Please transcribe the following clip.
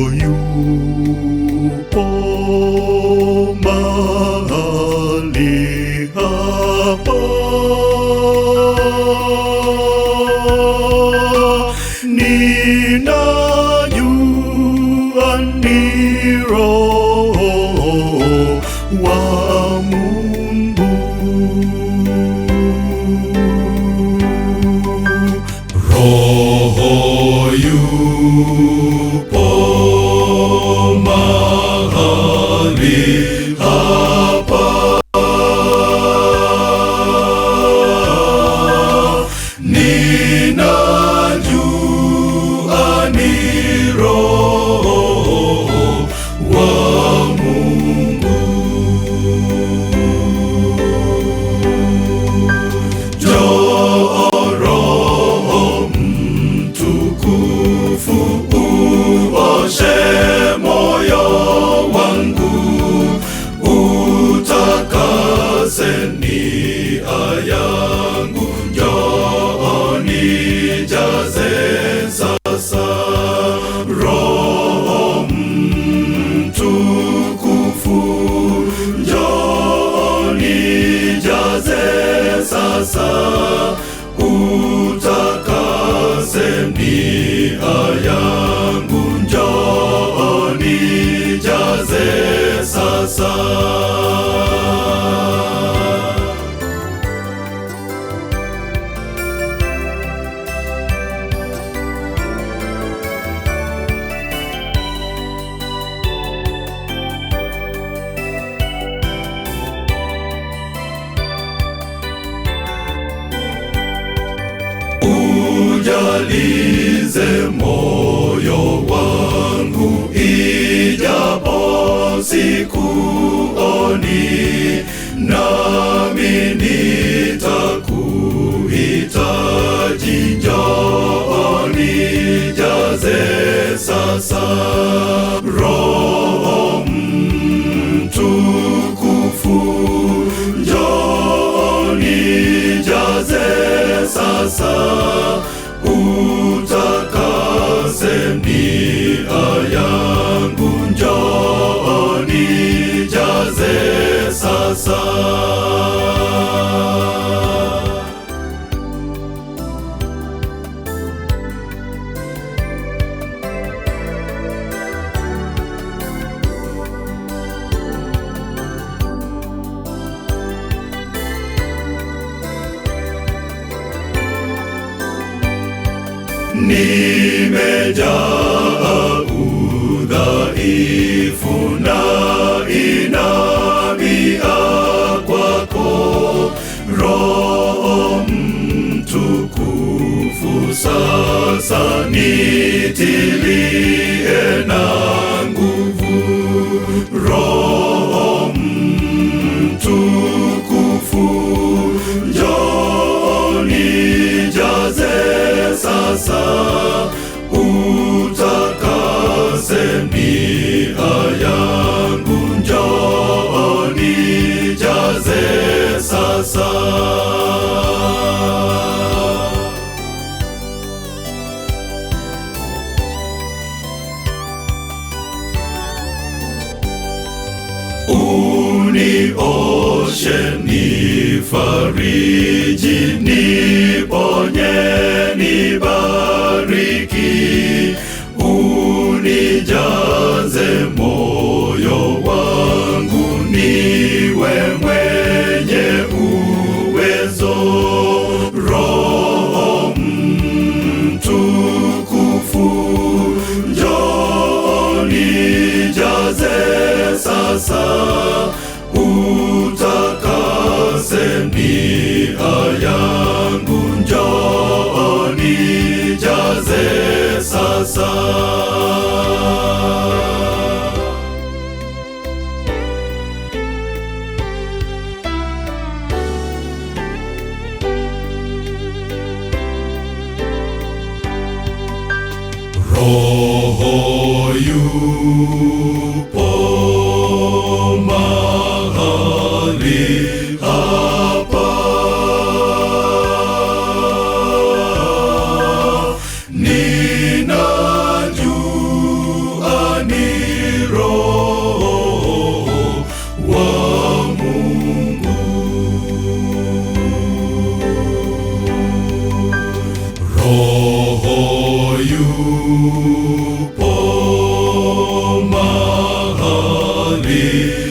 yupo mahali hapa. Ninajua ni Roho wa Mungu. Roho yupo mahali hapa. Ninajua ni Roho wa Mungu. Njoo Roho Mtukufu, uoshe moyo wangu, utakase nia yangu. Njoo nijaze sasa, Roho Mtukufu. Njoo nijaze sasa, utakase nia yangu. Njoo nijaze sasa. Ujalize moyo wangu, ijapo sikuoni, nami nitakuhitaji. Njoo nijaze sasa, Roho Mtukufu. Njoo nijaze sasa, utakase nia yangu. Njoo nijaze sasa. Nimejaa udhaifu na inabia kwako, Roho Mtukufu. Sasa nitilie na nguvu, Roho Mtukufu. Njoo nijaze sasa, utakase nia yangu. Njoo nijaze sasa. Unioshe, nifariji, niponye, nibariki. Unijaze moyo wangu, niwe mwenye uwezo. Roho Mtukufu. Njoo nijaze sasa, utakase nia yangu. Njoo nijaze sasa. Roho yupo mahali hapa. Ninajua mahali